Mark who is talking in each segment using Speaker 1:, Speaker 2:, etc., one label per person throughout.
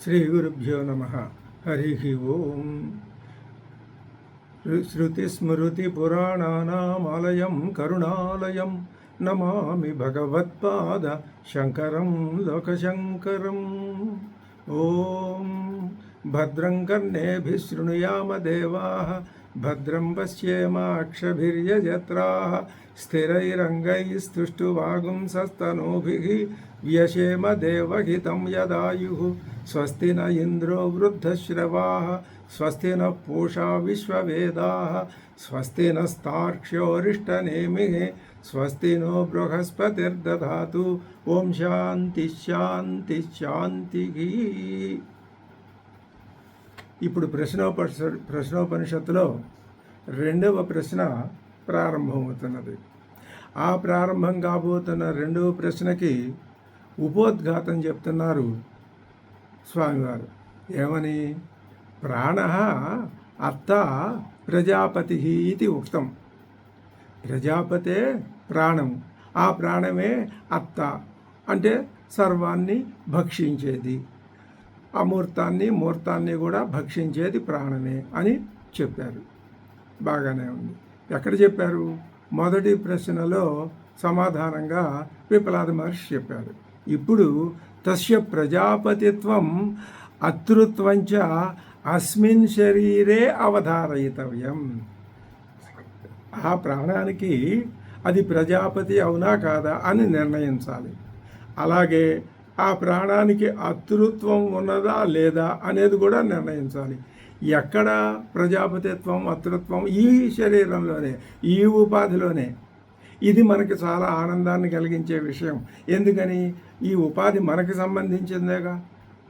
Speaker 1: శ్రీగురుభ్యో నమ. హరి ఓం. శృతిస్మృతిపురాణానామాలయం కరుణాలయం నమామి భగవత్పాద శంకరం లోకశంకరం. ఓం భద్రం కర్ణేభిः శృణుయామ దేవాः, భద్రం పశ్యేమాక్షభిర్యజత్రాः, స్థిరైరంగైస్తుష్టువాగుంసస్తనూభిः వ్యశేమ దేవహితం యదాయుః. స్వస్తి న ఇంద్రో వృద్ధశ్రవాः, స్వస్తి నః పూషా విశ్వవేదాः, స్వస్తి నస్తార్క్ష్యోరిష్టనేమిः, స్వస్తి నో బృహస్పతిర్దధాతు. ఓం శాంతి శాంతి శాంతి. ఇప్పుడు ప్రశ్నోపనిషత్తులో రెండవ ప్రశ్న ప్రారంభమవుతున్నది. ఆ ప్రారంభం కాబోతున్న రెండవ ప్రశ్నకి ఉపోద్ఘాతం చెప్తున్నారు స్వామివారు. ఏమని? ప్రాణః అత్త ప్రజాపతి ఇది ఉక్తం. ప్రజాపతే ప్రాణము, ఆ ప్రాణమే అత్త అంటే సర్వాన్ని భక్షించేది, అమూర్తాన్ని మూర్తాన్ని కూడా భక్షించేది ప్రాణమే అని చెప్పారు. బాగానే ఉంది. ఎక్కడ చెప్పారు? మొదటి ప్రశ్నలో సమాధానంగా పిపలాద మహర్షి చెప్పారు. ఇప్పుడు తస్య ప్రజాపతిత్వం అతృత్వంచ అస్మిన్ శరీరే అవధారయితవ్యం. ఆ ప్రాణానికి అది ప్రజాపతి అవునా కాదా అని నిర్ణయించాలి. అలాగే ఆ ప్రాణానికి అతృత్వం ఉన్నదా లేదా అనేది కూడా నిర్ణయించాలి. ఎక్కడ ప్రజాపతిత్వం అతృత్వం? ఈ శరీరంలోనే, ఈ ఉపాధిలోనే. ఇది మనకి చాలా ఆనందాన్ని కలిగించే విషయం. ఎందుకని? ఈ ఉపాధి మనకి సంబంధించిందేగా,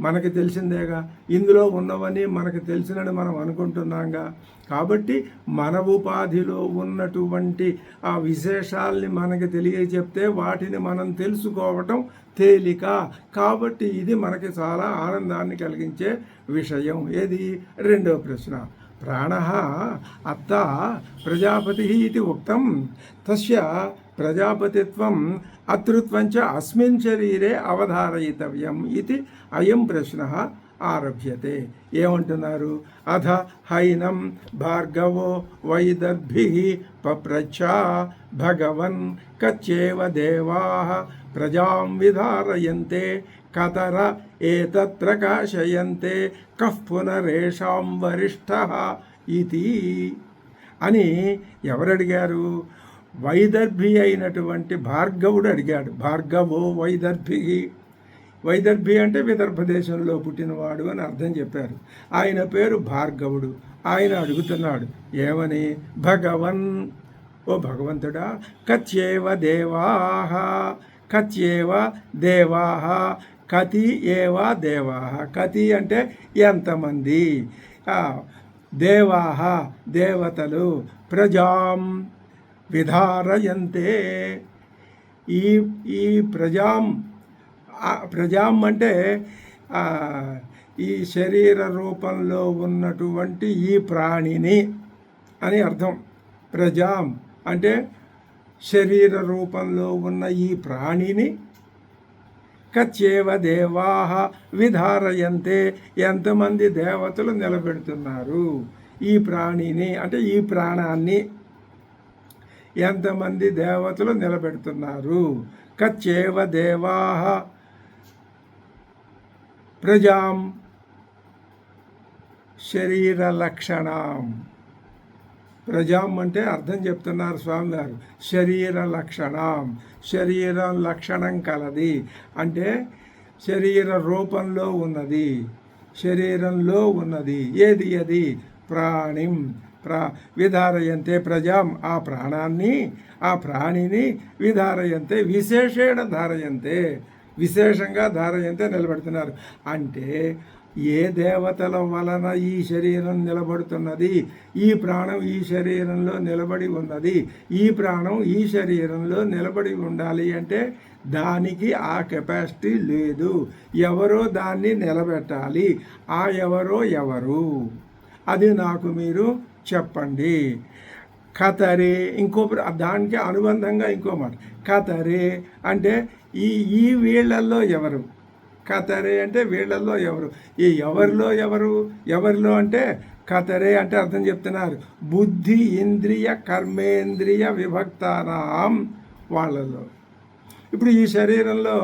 Speaker 1: మనకి తెలిసిందేగా, ఇందులో ఉన్నవని మనకు తెలిసినని మనం అనుకుంటున్నాంగా. కాబట్టి మన ఉపాధిలో ఉన్నటువంటి ఆ విశేషాల్ని మనకి తెలియచెప్తే వాటిని మనం తెలుసుకోవటం తేలిక. కాబట్టి ఇది మనకి చాలా ఆనందాన్ని కలిగించే విషయం. ఏది? రెండవ ప్రశ్న. ప్రాణః అత్త ప్రజాపతి ఇది ఉక్తం, తస్య ప్రజాపతిత్వం అతృత్వంచ అస్మిన్ శరీరే అవధారయితవ్యం ఇది అయం ప్రశ్నః ఆరభ్యతే. ఏమంటున్నారు? అథ హైనం భార్గవో వైదర్భిః పప్రచ్ఛ భగవన్ కచ్చేవ దేవాః ప్రజాం విధారయంతే కతర ఏతత్ ప్రకాశయంతే కః పునరేషాం వరిష్ఠః ఇతి అని ఎవరడిగారు? వైదర్భి అయినటువంటి భార్గవుడు అడిగాడు. భార్గవో వైదర్భి. వైదర్భి అంటే విదర్భ దేశంలో పుట్టినవాడు అని అర్థం చెప్పారు. ఆయన పేరు భార్గవుడు. ఆయన అడుగుతున్నాడు ఏమని? భగవన్, ఓ భగవంతుడా, కచ్యేవ దేవాః, కచ్యేవ దేవాః, కతి ఏవ దేవాః. కతి అంటే ఎంతమంది, దేవాః దేవతలు, ప్రజాం విధారయంతే. ఈ ప్రజాం అంటే ఈ శరీర రూపంలో ఉన్నటువంటి ఈ ప్రాణిని అని అర్థం. ప్రజాం అంటే శరీర రూపంలో ఉన్న ఈ ప్రాణిని కచ్చేవ దేవాః విధారయంతే, ఎంతమంది దేవతలు నిలబెడుతున్నారు ఈ ప్రాణిని అంటే ఈ ప్రాణాన్ని ఎంతమంది దేవతలు నిలబెడుతున్నారు. కచ్చేవ దేవాః ప్రజాం శరీర లక్షణం. ప్రజాం అంటే అర్థం చెప్తున్నారు స్వామివారు, శరీర లక్షణం. శరీరం లక్షణం కలది అంటే శరీర రూపంలో ఉన్నది, శరీరంలో ఉన్నది. ఏది అది? ప్రాణిం. విధారయంతే ప్రజాం, ఆ ప్రాణాన్ని, ఆ ప్రాణిని, విధారయంతే విశేషేణ ధారయంతే, విశేషంగా ధారయంతే నిలబెడుతున్నారు. అంటే ఏ దేవతల వలన ఈ శరీరం నిలబడుతున్నది? ఈ ప్రాణం ఈ శరీరంలో నిలబడి ఉన్నది. ఈ ప్రాణం ఈ శరీరంలో నిలబడి ఉండాలి అంటే దానికి ఆ కెపాసిటీ లేదు. ఎవరో దాన్ని నిలబెట్టాలి. ఆ ఎవరు? అది నాకు మీరు చెప్పండి. కతరే, దానికి అనుబంధంగా ఇంకో మాట. కతరే అంటే ఈ వీళ్ళల్లో ఎవరు? కతరే అంటే వీళ్ళల్లో ఎవరు, ఈ ఎవరిలో ఎవరిలో అంటే కతరే అంటే అర్థం చెప్తున్నారు, బుద్ధి ఇంద్రియ కర్మేంద్రియ విభక్తానాం వాళ్ళలో. ఇప్పుడు ఈ శరీరంలో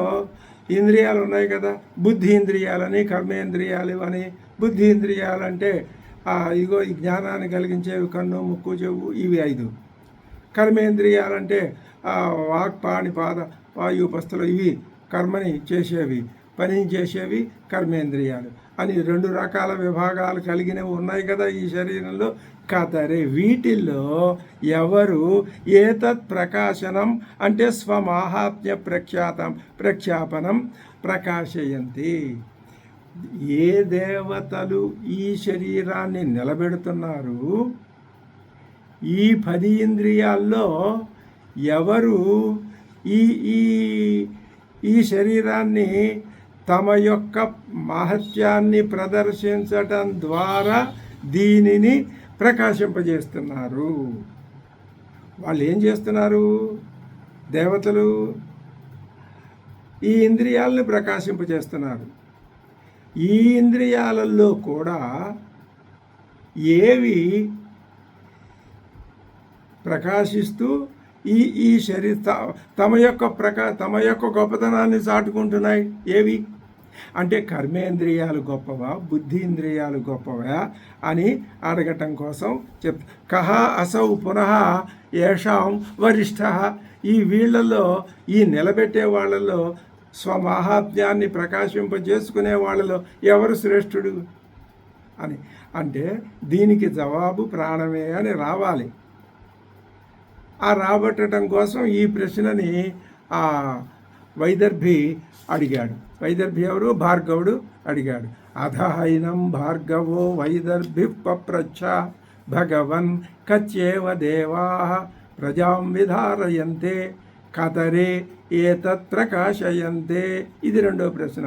Speaker 1: ఇంద్రియాలు ఉన్నాయి కదా, బుద్ధి ఇంద్రియాలని కర్మేంద్రియాలు అని. బుద్ధి ఇంద్రియాలంటే ఇగో ఈ జ్ఞానాన్ని కలిగించేవి కన్ను ముక్కు చెవు ఇవి 5. కర్మేంద్రియాలంటే వాక్ పాణి పాద వాయుపస్థలు ఇవి కర్మని చేసేవి, పని చేసేవి కర్మేంద్రియాలు అని 2 రకాల విభాగాలు కలిగినవి ఉన్నాయి కదా ఈ శరీరంలో. కతరే వీటిల్లో ఎవరు ఏతత్ ప్రకాశనం అంటే స్వమాహాత్మ్య ప్రఖ్యాపనం ప్రకాశయంతి. ఏ దేవతలు ఈ శరీరాన్ని నిలబెడుతున్నారు, ఈ 10 ఇంద్రియాల్లో ఎవరు ఈ ఈ ఈ శరీరాన్ని తమ యొక్క మహత్యాన్ని ప్రదర్శించటం ద్వారా దీనిని ప్రకాశింపజేస్తున్నారు. వాళ్ళు ఏం చేస్తున్నారు? దేవతలు ఈ ఇంద్రియాలను ప్రకాశింపజేస్తున్నారు. ఈ ఇంద్రియాలలో కూడా ఏవి ప్రకాశిస్తూ ఈ తమ యొక్క గొప్పతనాన్ని చాటుకుంటున్నాయి. ఏవి అంటే కర్మేంద్రియాలు గొప్పవా, బుద్ధి ఇంద్రియాలు గొప్పవా అని అడగటం కోసం కహ అసౌ పునః ఏషాం వరిష్ఠ. ఈ వీళ్ళల్లో ఈ నిలబెట్టే వాళ్ళలో స్వమాహాత్మ్యాన్ని ప్రకాశింపజేసుకునే వాళ్ళలో ఎవరు శ్రేష్ఠుడు అని అంటే దీనికి జవాబు ప్రాణమే అని రావాలి. ఆ రాబట్టడం కోసం ఈ ప్రశ్నని వైదర్భి అడిగాడు. వైదర్భి ఎవరు? భార్గవుడు అడిగాడు. అధహైనం భార్గవో వైదర్భి పప్రచ్ఛ భగవన్ కచ్యేవ దేవా ప్రజాం విధారయంతే కతరే ఏతత్ ప్రకాశయంతే. ఇది 2వ ప్రశ్న.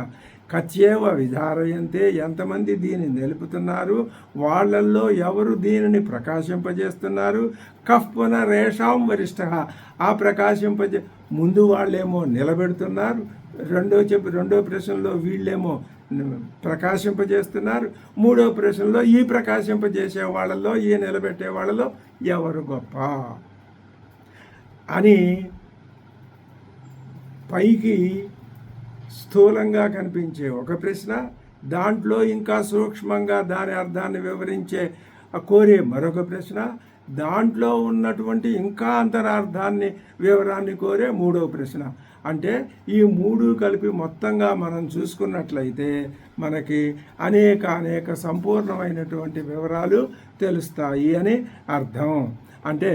Speaker 1: కచ్యేవ విధారయంతే, ఎంతమంది దీన్ని నిలుపుతున్నారు, వాళ్ళల్లో ఎవరు దీనిని ప్రకాశింపజేస్తున్నారు. కఫ్ పునరేషాం వరిష్ఠ, ఆ ముందు వాళ్ళేమో నిలబెడుతున్నారు, రెండో ప్రశ్నలో వీళ్ళేమో ప్రకాశింపజేస్తున్నారు, 3వ ప్రశ్నలో ఈ ప్రకాశింపజేసే వాళ్ళల్లో ఈ నిలబెట్టే వాళ్ళలో ఎవరు గొప్ప అని పైకి స్థూలంగా కనిపించే ఒక ప్రశ్న, దాంట్లో ఇంకా సూక్ష్మంగా దాని అర్థాన్ని వివరించే కోరే మరొక ప్రశ్న, దాంట్లో ఉన్నటువంటి ఇంకా అంతరార్థాన్ని వివరాన్ని కోరే 3వ ప్రశ్న. అంటే ఈ 3 కలిపి మొత్తంగా మనం చూసుకున్నట్లయితే మనకి అనేక సంపూర్ణమైనటువంటి వివరాలు తెలుస్తాయి అని అర్థం. అంటే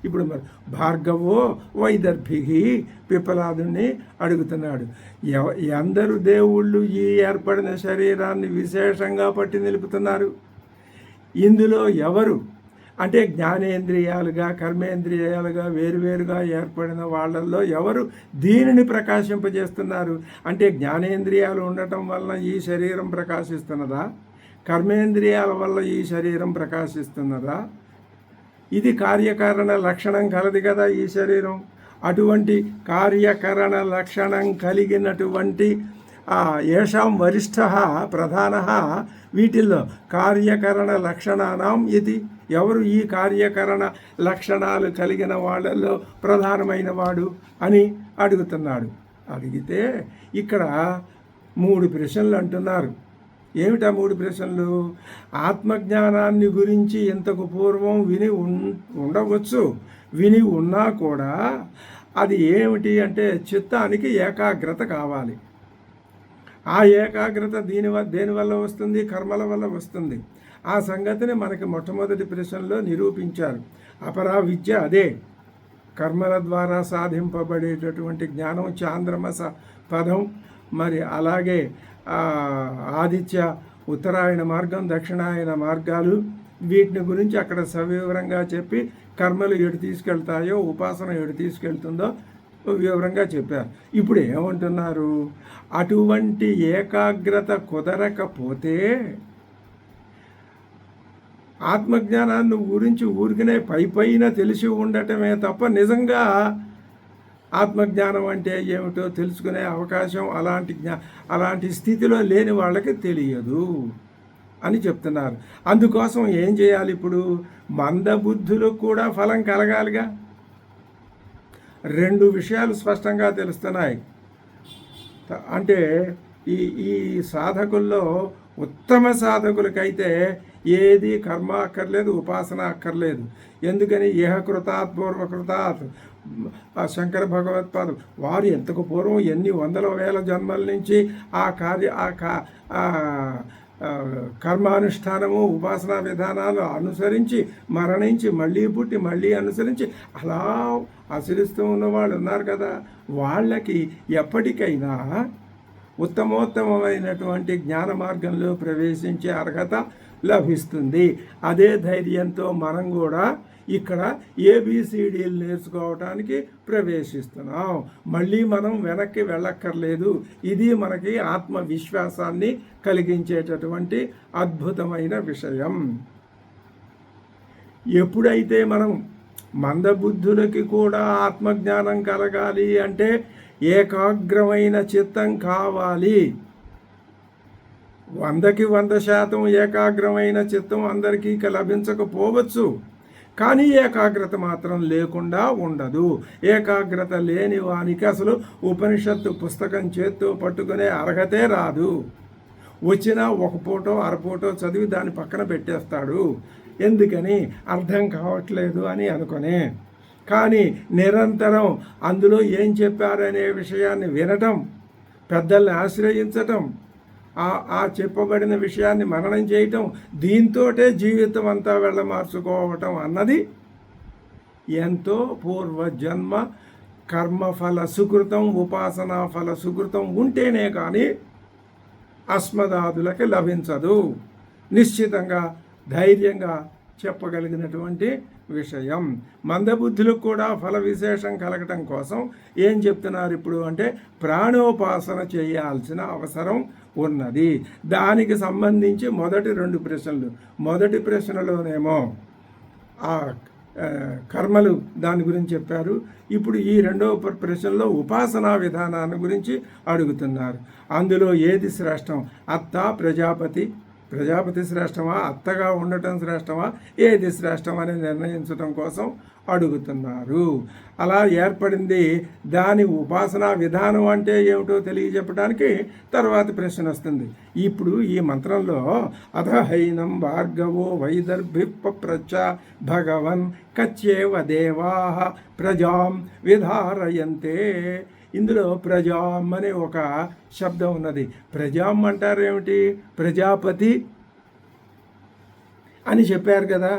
Speaker 1: ఇప్పుడు మరి భార్గవో వైదర్భికి పిప్పలాదుని అడుగుతున్నాడు, ఎందరు దేవుళ్ళు ఈ ఏర్పడిన శరీరాన్ని విశేషంగా పట్టి నిలుపుతున్నారు, ఇందులో ఎవరు అంటే జ్ఞానేంద్రియాలుగా కర్మేంద్రియాలుగా వేరువేరుగా ఏర్పడిన వాళ్ళల్లో ఎవరు దీనిని ప్రకాశింపజేస్తున్నారు అంటే జ్ఞానేంద్రియాలు ఉండటం వలన ఈ శరీరం ప్రకాశిస్తున్నదా, కర్మేంద్రియాల వల్ల ఈ శరీరం ప్రకాశిస్తున్నదా? ఇది కార్యకారణ లక్షణం కలది కదా ఈ శరీరం. అటువంటి కార్యకరణ లక్షణం కలిగినటువంటి ఏషాం వరిష్ఠ ప్రధాన వీటిల్లో కార్యకరణ లక్షణానాం ఇది, ఎవరు ఈ కార్యకరణ లక్షణాలు కలిగిన వాళ్ళల్లో ప్రధానమైన వాడు అని అడుగుతున్నాడు. అడిగితే ఇక్కడ 3 ప్రశ్నలు అంటున్నారు. ఏమిటా 3 ప్రశ్నలు? ఆత్మజ్ఞానాన్ని గురించి ఇంతకు పూర్వం విని ఉండవచ్చు, విని ఉన్నా కూడా అది ఏమిటి అంటే చిత్తానికి ఏకాగ్రత కావాలి. ఆ ఏకాగ్రత దేనివల్ల వస్తుంది? కర్మల వల్ల వస్తుంది. ఆ సంగతిని మనకి మొట్టమొదటి ప్రశ్నలో నిరూపించారు. అపరా విద్య అదే, కర్మల ద్వారా సాధింపబడేటటువంటి జ్ఞానం చాంద్రమస పదం. మరి అలాగే ఆదిత్య ఉత్తరాయణ మార్గం, దక్షిణాయన మార్గాలు, వీటిని గురించి అక్కడ సవివరంగా చెప్పి కర్మలు ఎటు తీసుకెళ్తాయో ఉపాసన ఎటు తీసుకెళ్తుందో వివరంగా చెప్పారు. ఇప్పుడు ఏమంటున్నారు? అటువంటి ఏకాగ్రత కుదరకపోతే ఆత్మజ్ఞానాన్ని గురించి ఊరికనే పైన తెలిసి ఉండటమే తప్ప నిజంగా ఆత్మజ్ఞానం అంటే ఏమిటో తెలుసుకునే అవకాశం అలాంటి స్థితిలో లేని వాళ్ళకి తెలియదు అని చెప్తున్నారు. అందుకోసం ఏం చేయాలి? ఇప్పుడు మందబుద్ధులకు కూడా ఫలం కలగాలిగా. రెండు విషయాలు స్పష్టంగా తెలుస్తున్నాయి. అంటే ఈ ఈ సాధకుల్లో ఉత్తమ సాధకులకైతే ఏది కర్మ అక్కర్లేదు, ఉపాసన అక్కర్లేదు. ఎందుకని? ఇహకృతాత్ పూర్వకృతాత్ శంకర భగవత్పాదులు వారు ఎంతకు పూర్వం ఎన్ని వందల వేల జన్మల నుంచి ఆ కర్మానుష్ఠానము ఉపాసనా విధానాలు అనుసరించి మరణించి మళ్ళీ పుట్టి మళ్ళీ అనుసరించి అలా ఆచరిస్తూ ఉన్నవాళ్ళు ఉన్నారు కదా. వాళ్ళకి ఎప్పటికైనా ఉత్తమోత్తమైనటువంటి జ్ఞాన మార్గంలో ప్రవేశించే అర్హత లభిస్తుంది. అదే ధైర్యంతో మనం కూడా ఇక్కడ ఏబిసిడీలు నేర్చుకోవటానికి ప్రవేశిస్తున్నాం. మళ్ళీ మనం వెనక్కి వెళ్ళక్కర్లేదు. ఇది మనకి ఆత్మవిశ్వాసాన్ని కలిగించేటటువంటి అద్భుతమైన విషయం. ఎప్పుడైతే మనం మందబుద్ధులకి కూడా ఆత్మజ్ఞానం కలగాలి అంటే ఏకాగ్రమైన చిత్తం కావాలి. 100కి 100% ఏకాగ్రమైన చిత్తం అందరికీ లభించకపోవచ్చు, కానీ ఏకాగ్రత మాత్రం లేకుండా ఉండదు. ఏకాగ్రత లేని వానికి అసలు ఉపనిషత్తు పుస్తకం చేత్తో పట్టుకునే అర్హతే రాదు. వచ్చినా ఒక పూటో అరపూటో చదివి దాన్ని పక్కన పెట్టేస్తాడు. ఎందుకని? అర్థం కావట్లేదు అని అనుకునే. కానీ నిరంతరం అందులో ఏం చెప్పారనే విషయాన్ని వినటం, పెద్దల్ని ఆశ్రయించటం, ఆ చెప్పబడిన విషయాన్ని మననం చేయటం, దీంతోటే జీవితం అంతా వెళ్ళమార్చుకోవటం అన్నది ఎంతో పూర్వజన్మ కర్మఫల సుకృతం, ఉపాసనా ఫల సుకృతం ఉంటేనే కానీ అస్మదాదులకి లభించదు. నిశ్చితంగా ధైర్యంగా చెప్పగలిగినటువంటి విషయం. మందబుద్ధులకు కూడా ఫల విశేషం కలగటం కోసం ఏం చెప్తున్నారు ఇప్పుడు అంటే ప్రాణోపాసన చేయాల్సిన అవసరం ఉన్నది. దానికి సంబంధించి మొదటి 2 ప్రశ్నలు. మొదటి ప్రశ్నలోనేమో ఆ కర్మలు దాని గురించి చెప్పారు. ఇప్పుడు ఈ 2వ ప్రశ్నలో ఉపాసనా విధానాన్ని గురించి అడుగుతున్నారు. అందులో ఏది శ్రేష్టం? అత్త ప్రజాపతి శ్రేష్టమా, అత్తగా ఉండటం శ్రేష్టమా, ఏది శ్రేష్టం అని నిర్ణయించడం కోసం అడుగుతున్నారు. అలా ఏర్పడింది. దాని ఉపాసనా విధానం అంటే ఏమిటో తెలియజెప్పడానికి తర్వాత ప్రశ్న వస్తుంది. ఇప్పుడు ఈ మంత్రంలో అధహైనం భార్గవో వైదర్భిప్రచ్చ భగవన్ కచ్చేవ దేవా ప్రజాం విధారయంతే. ఇందులో ప్రజాం అనే ఒక శబ్దం ఉన్నది. ప్రజాం అంటారేమిటి? ప్రజాపతి అని చెప్పారు కదా.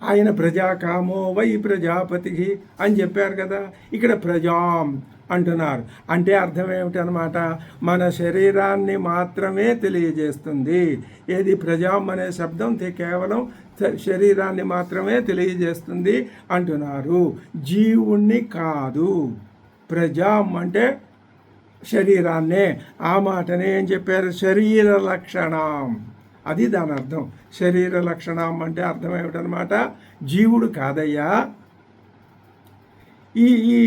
Speaker 1: ఆయన ప్రజాకామో వై ప్రజాపతి అని చెప్పారు కదా. ఇక్కడ ప్రజాం అంటున్నారు. అంటే అర్థం ఏమిటనమాట? మన శరీరాన్ని మాత్రమే తెలియజేస్తుంది. ఏది? ప్రజాం అనే శబ్దం కేవలం శరీరాన్ని మాత్రమే తెలియజేస్తుంది అంటున్నారు, జీవుణ్ణి కాదు. ప్రజాం అంటే శరీరాన్నే. ఆ మాటనే ఏం చెప్పారు? శరీర లక్షణం. అది దాని అర్థం. శరీర లక్షణం అంటే అర్థం ఏమిటనమాట? జీవుడు కాదయ్యా, ఈ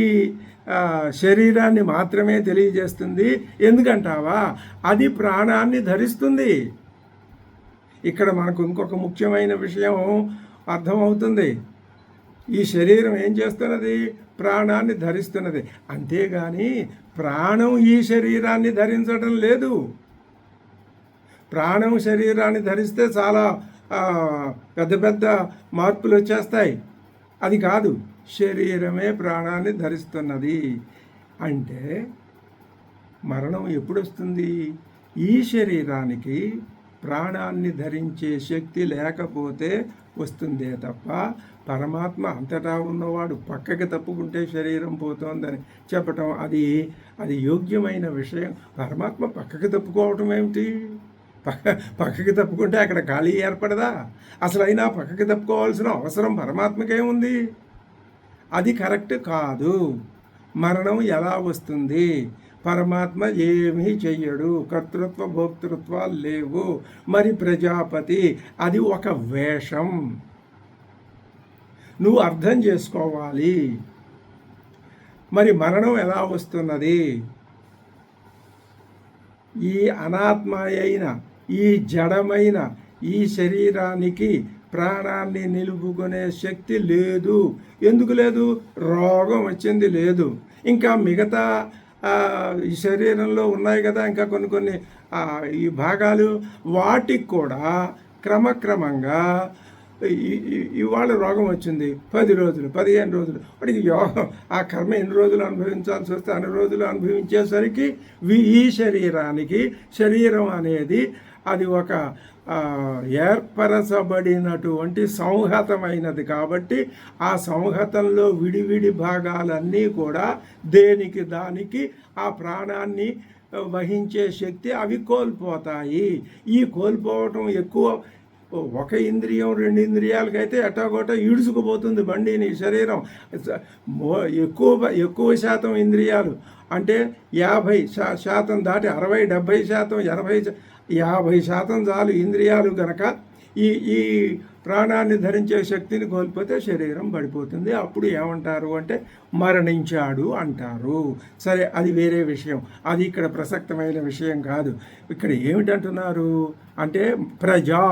Speaker 1: శరీరాన్ని మాత్రమే తెలియజేస్తుంది. ఎందుకంటావా? అది ప్రాణాన్ని ధరిస్తుంది. ఇక్కడ మనకు ఇంకొక ముఖ్యమైన విషయం అర్థమవుతుంది. ఈ శరీరం ఏం చేస్తున్నది? ప్రాణాన్ని ధరిస్తున్నది. అంతేగాని ప్రాణం ఈ శరీరాన్ని ధరించడం లేదు. ప్రాణం శరీరాన్ని ధరిస్తే చాలా పెద్ద పెద్ద మార్పులు వచ్చేస్తాయి. అది కాదు, శరీరమే ప్రాణాన్ని ధరిస్తున్నది. అంటే మరణం ఎప్పుడు వస్తుంది? ఈ శరీరానికి ప్రాణాన్ని ధరించే శక్తి లేకపోతే వస్తుందే తప్ప పరమాత్మ అంతటా ఉన్నవాడు పక్కకి తప్పుకుంటే శరీరం పోతోందని చెప్పటం అది యోగ్యమైన విషయం. పరమాత్మ పక్కకి తప్పుకోవటం ఏమిటి? పక్కకి తప్పుకుంటే అక్కడ ఖాళీ ఏర్పడదా? అసలు అయినా పక్కకి తప్పుకోవాల్సిన అవసరం పరమాత్మకేముంది? అది కరెక్ట్ కాదు. మరణం ఎలా వస్తుంది? పరమాత్మ ఏమీ చెయ్యడు. కర్తృత్వ భోక్తృత్వాలు లేవు. మరి ప్రజాపతి అది ఒక వేషం. నువ్వు అర్థం చేసుకోవాలి. మరి మరణం ఎలా వస్తున్నది? ఈ అనాత్మ అయిన ఈ జడమైన ఈ శరీరానికి ప్రాణాన్ని నిలుపుకునే శక్తి లేదు. ఎందుకు లేదు? రోగం వచ్చింది లేదు. ఇంకా మిగతా ఈ శరీరంలో ఉన్నాయి కదా ఇంకా కొన్ని ఈ భాగాలు, వాటికి కూడా క్రమక్రమంగా ఇవాళ రోగం వచ్చింది, 10 రోజులు 15 రోజులు వాడికి యోగం ఆ కర్మ ఎన్ని రోజులు అనుభవించాల్సి వస్తే అన్ని రోజులు అనుభవించేసరికి ఈ శరీరం అనేది అది ఒక ఏర్పరచబడినటువంటి సంహతమైనది కాబట్టి ఆ సంహతంలో విడివిడి భాగాలన్నీ కూడా దేనికి దానికి ఆ ప్రాణాన్ని వహించే శక్తి అవి కోల్పోతాయి. ఈ కోల్పోవటం ఎక్కువ ఒక ఇంద్రియం 2 ఇంద్రియాలకైతే ఎటాగోట ఈడ్చుకుపోతుంది బండిని శరీరం. ఎక్కువ శాతం ఇంద్రియాలు అంటే 50% దాటి 60-70%, 80-50% చాలు ఇంద్రియాలు గనక ఈ ప్రాణాన్ని ధరించే శక్తిని కోల్పోతే శరీరం పడిపోతుంది. అప్పుడు ఏమంటారు అంటే మరణించాడు అంటారు. సరే, అది వేరే విషయం, అది ఇక్కడ ప్రసక్తమైన విషయం కాదు. ఇక్కడ ఏమిటంటున్నారు అంటే ప్రజా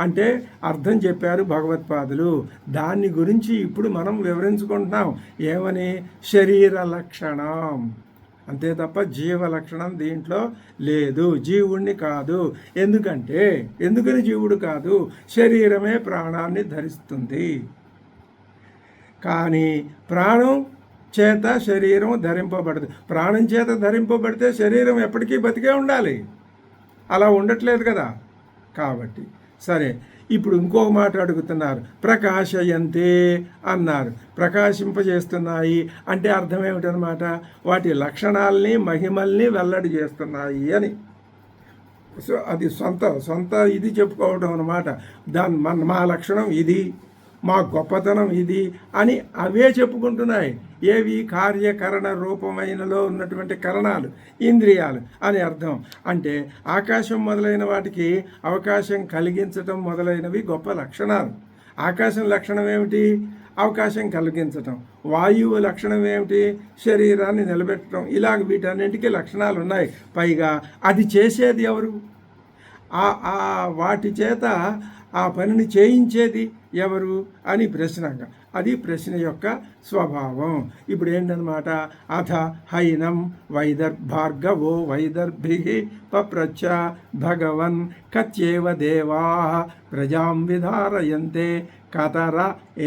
Speaker 1: అంటే అర్థం చెప్పారు భగవత్పాదులు. దాన్ని గురించి ఇప్పుడు మనం వివరించుకుంటున్నాం. ఏమని? శరీర లక్షణం అంతే తప్ప జీవ లక్షణం దీంట్లో లేదు. జీవుణ్ణి కాదు. ఎందుకని జీవుడు కాదు? శరీరమే ప్రాణాన్ని ధరిస్తుంది. కానీ ప్రాణం చేత శరీరం ధరింపబడదు. ప్రాణం చేత ధరింపబడితే శరీరం ఎప్పటికీ బతికే ఉండాలి. అలా ఉండట్లేదు కదా. కాబట్టి సరే, ఇప్పుడు ఇంకొక మాట అడుగుతున్నారు. ప్రకాశయంతే అన్నారు. ప్రకాశింపజేస్తున్నాయి అంటే అర్థం ఏమిటనమాట? వాటి లక్షణాలని మహిమల్ని వెల్లడి చేస్తున్నాయి అని. సో అది సొంత ఇది చెప్పుకోవడం అనమాట. మా లక్షణం ఇది, మా గొప్పతనం ఇది అని అవే చెప్పుకుంటున్నాయి. ఏవి? కార్యకరణ రూపమైనలో ఉన్నటువంటి కరణాలు, ఇంద్రియాలు అని అర్థం. అంటే ఆకాశం మొదలైన వాటికి అవకాశం కలిగించటం మొదలైనవి గొప్ప లక్షణాలు. ఆకాశం లక్షణం ఏమిటి? అవకాశం కలిగించటం. వాయువు లక్షణం ఏమిటి? శరీరాన్ని నిలబెట్టడం. ఇలాగ వీటన్నింటికీ లక్షణాలు ఉన్నాయి. పైగా అది చేసేది ఎవరు? వాటి చేత ఆ పనిని చేయించేది ఎవరు అని ప్రశ్నగా. అది ప్రశ్న యొక్క స్వభావం. ఇప్పుడు ఏంటనమాట? అథ హైనం భార్గవో వైదర్భి పప్రచ్చ భగవన్ కత్యేవ దేవా ప్రజాం విధారయంతే కతర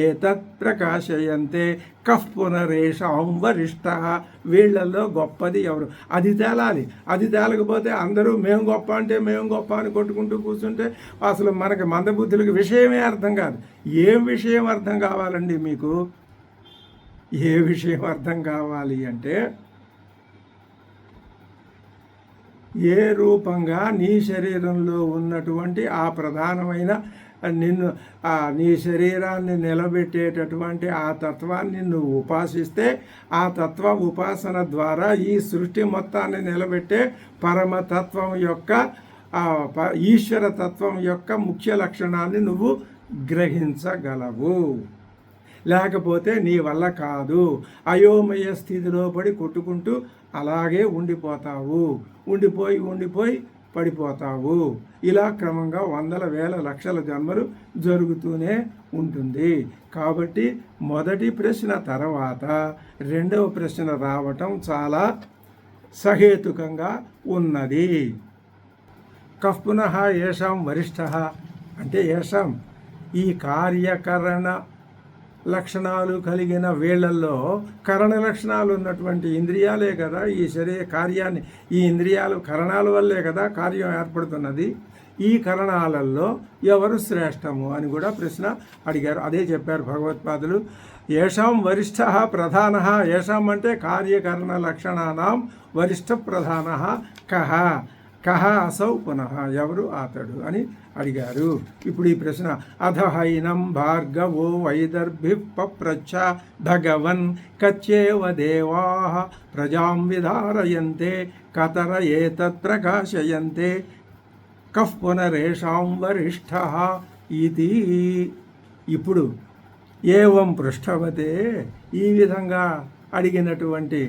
Speaker 1: ఏతత్ ప్రకాశయంతే కః పునరేషాం వరిష్ఠ. వీళ్ళల్లో గొప్పది ఎవరు? అది తేలాలి. అది తేలకపోతే అందరూ మేము గొప్ప అంటే మేము గొప్ప అని కొట్టుకుంటూ కూర్చుంటే అసలు మనకి మందబుద్ధులకి విషయమే అర్థం కాదు. ఏం విషయం అర్థం కావాలండి మీకు? ఏ విషయం అర్థం కావాలి అంటే ఏ రూపంగా నీ శరీరంలో ఉన్నటువంటి ఆ ప్రధానమైన నీ శరీరాన్ని నిలబెట్టేటటువంటి ఆ తత్వాన్ని నువ్వు ఉపాసిస్తే ఆ తత్వ ఉపాసన ద్వారా ఈ సృష్టి మొత్తాన్ని నిలబెట్టే పరమతత్వం యొక్క ఈశ్వర తత్వం యొక్క ముఖ్య లక్షణాన్ని నువ్వు గ్రహించగలవు. లేకపోతే నీ వల్ల కాదు. అయోమయ స్థితిలో పడి కొట్టుకుంటూ అలాగే ఉండిపోతావు. ఉండిపోయి పడిపోతావు. ఇలా క్రమంగా వందల వేల లక్షల జన్మలు జరుగుతూనే ఉంటుంది. కాబట్టి మొదటి ప్రశ్న తర్వాత రెండవ ప్రశ్న రావటం చాలా సహేతుకంగా ఉన్నది. కః పునః ఏషాం వరిష్ఠ అంటే ఏషాం ఈ కార్యకరణ లక్షణాలు కలిగిన వీళ్ళల్లో కరణ లక్షణాలు ఉన్నటువంటి ఇంద్రియాలే కదా ఈ శరీర కార్యాన్ని, ఈ ఇంద్రియాలు కరణాల వల్లే కదా కార్యం ఏర్పడుతున్నది. ఈ కరణాలలో ఎవరు శ్రేష్టము అని కూడా ప్రశ్న అడిగారు. అదే చెప్పారు భగవత్పాదులు. ఏషాం వరిష్ఠ ప్రధాన. ఏషాం అంటే కార్యకరణ లక్షణానాం వరిష్ఠ ప్రధాన కహ అసౌ పునః ఎవరు అతడు అని అడిగారు. ఇప్పుడు ఈ ప్రశ్న అధహైనం భార్గవో వైదర్భి పప్రచ్చ భగవన్ కచ్చేవ దేవా ప్రజాం విధారయంతే కతర ఏతత్ ప్రకాశయంతే కః పునరేషాం వరిష్ఠ ఇది. ఇప్పుడు ఏవం పృష్ఠవతే ఈ విధంగా అడిగినటువంటి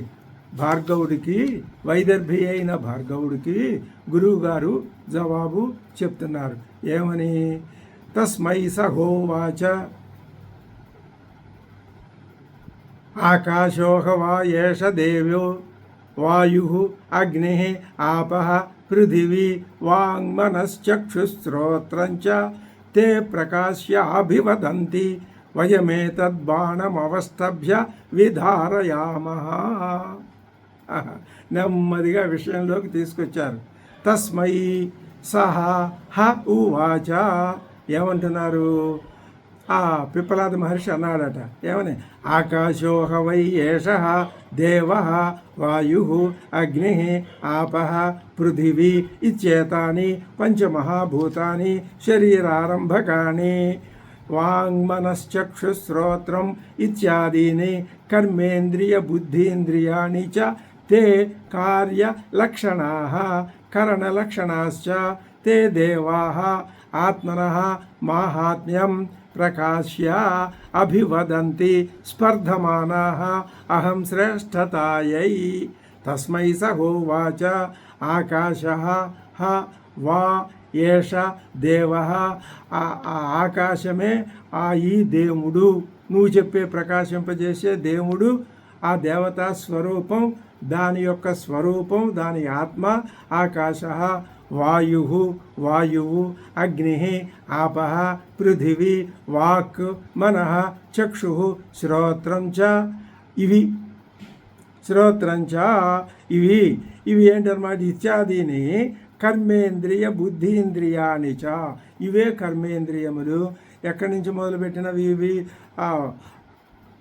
Speaker 1: భార్గవుడికి, వైదర్భి అయిన భార్గవుడికి గురువుగారు జవాబు చెప్తున్నారు. ఏమని? తస్మై సహోవాచ ఆకాశోహ వా ఏష దేవో వాయు అగ్ని ఆపః పృథివీ వాంగ్మనశ్చక్షుశ్రోత్రంచ తే ప్రకాశ్యాభివదంతి వయమేతద్బాణమవస్తభ్య విధారయామః. నెమ్మదిగా విషయంలోకి తీసుకొచ్చారు. తస్మై సహ హ ఉవాచ. ఏమంటున్నారు? ఆ పిప్పలాద మహర్షి అన్నాడట. ఏమని? ఆకాశోహ వై ఏషః దేవః వాయు అగ్ని ఆపః పృథివీ ఇచ్చేతాని పంచమహాభూతాని శరీరారంభకాని వాంగ్మనశ్చక్షుశ్రోత్రం ఇత్యాదీని కర్మేంద్రియ బుద్ధీంద్రియాణి చ తే కార్యలక్షణాః కరణలక్షణాశ్చ తే దేవాః ఆత్మనః మాహాత్మ్యం ప్రకాశ్య అభివదంతి స్పర్ధమానాః అహం శ్రేష్ఠతాయై. తస్మై సహోవాచ ఆకాశః హ వా ఏష దేవః. ఆకాశమే ఈ దేవుడు, నువ్వు చెప్పే ప్రకాశింపజేసే దేవుడు, ఆ దేవతా స్వరూపం, దాని యొక్క స్వరూపం, దాని ఆత్మ ఆకాశః. వాయువు అగ్ని ఆపః పృథివీ వాక్ మనః చక్షు శ్రోత్రం చ. ఇవి ఏంటన్నమాట? ఇత్యాదిని కర్మేంద్రియ బుద్ధీంద్రియాని చ. ఇవే కర్మేంద్రియములు. ఎక్కడి నుంచి మొదలుపెట్టినవి? ఇవి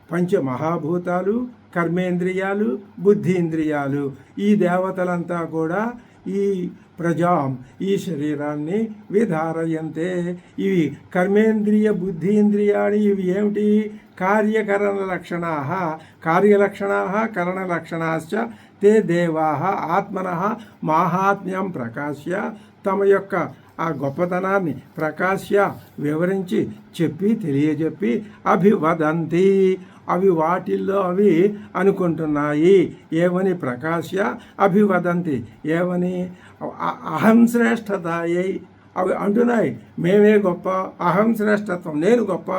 Speaker 1: పంచమహాభూతాలు, కర్మేంద్రియాలు, బుద్ధీంద్రియాలు. ఈ దేవతలంతా కూడా ఈ ఈ శరీరాన్ని విధారయంతే. ఇవి కర్మేంద్రియ బుద్ధీంద్రియాణి. ఇవి ఏమిటి? కార్యకరణలక్షణాః కరణలక్షణాశ్చ తే దేవాః ఆత్మనః మాహాత్మ్యం ప్రకాశ్య. తమ యొక్క ఆ గొప్పతనాన్ని ప్రకాశ్య వివరించి తెలియజెప్పి అభివదంతి. అవి వాటిల్లో అవి అనుకుంటున్నాయి. ఏమని? ప్రకాశ్య అభివదంతి. ఏమని? అహం శ్రేష్ఠతాయై. అవి అంటున్నాయి, మేమే గొప్ప, అహం శ్రేష్ఠత్వం, నేను గొప్ప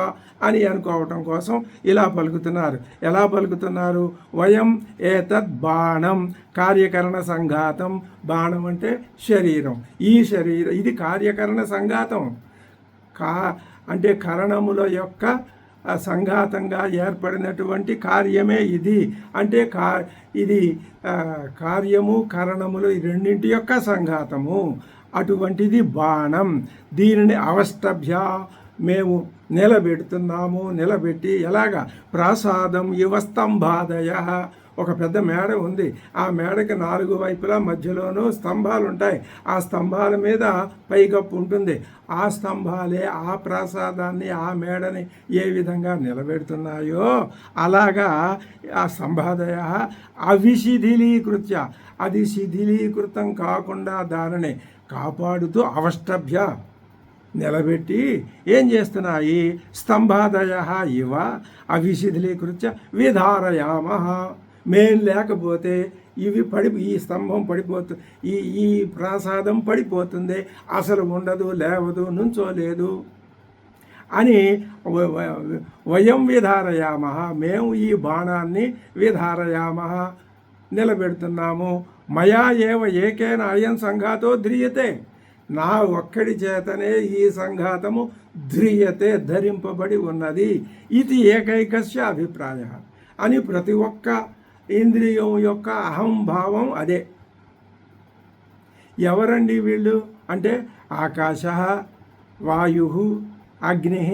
Speaker 1: అని అనుకోవటం కోసం ఇలా పలుకుతున్నారు. ఎలా పలుకుతున్నారు? వయం ఏతద్ బాణం కార్యకరణ సంఘాతం. బాణం అంటే శరీరం. ఈ శరీరం ఇది కార్యకరణ సంఘాతం. అంటే కరణముల యొక్క సంఘాతంగా ఏర్పడినటువంటి కార్యమే ఇది. అంటే ఇది కార్యము కరణములు ఈ రెండింటి యొక్క సంఘాతము. అటువంటిది బాణం. దీనిని అవష్టభ్య మేము నిలబెడుతున్నాము. నిలబెట్టి ఎలాగా? ప్రాసాదం ఇవ స్తంభాదయ. ఒక పెద్ద మేడ ఉంది. ఆ మేడకి 4 వైపులా మధ్యలోనూ స్తంభాలు ఉంటాయి. ఆ స్తంభాల మీద పైకప్పు ఉంటుంది. ఆ స్తంభాలే ఆ ప్రాసాదాన్ని, ఆ మేడని ఏ విధంగా నిలబెడుతున్నాయో అలాగా ఆ స్తంభాదయ అవిశిథిలీకృత్య, అది శిథిలీకృతం కాకుండా దానిని కాపాడుతూ అవష్టభ్య నిలబెట్టి ఏం చేస్తున్నాయి? స్తంభాదయ ఇవ అవిశిథిలీకృత్య విధారయామః. మేం లేకపోతే ఈ స్తంభం పడిపోతుంది, ఈ ప్రాసాదం పడిపోతుంది, అసలు ఉండదు, లేవదు, నుంచోలేదు అని వయం విధారయామః. మేము ఈ బాణాన్ని విధారయామః నిలబెడుతున్నాము. మయా ఏవ ఏకేన అయం సంఘాతో ధ్రియతే. నా ఒక్కడి చేతనే ఈ సంఘాతము ధ్రియతే ధరింపబడి ఉన్నది. ఇది ఏకైకస్య అభిప్రాయ అని ప్రతి ఒక్క ఇంద్రియం యొక్క అహంభావం అదే. ఎవరండి వీళ్ళు అంటే ఆకాశ, వాయు, అగ్ని,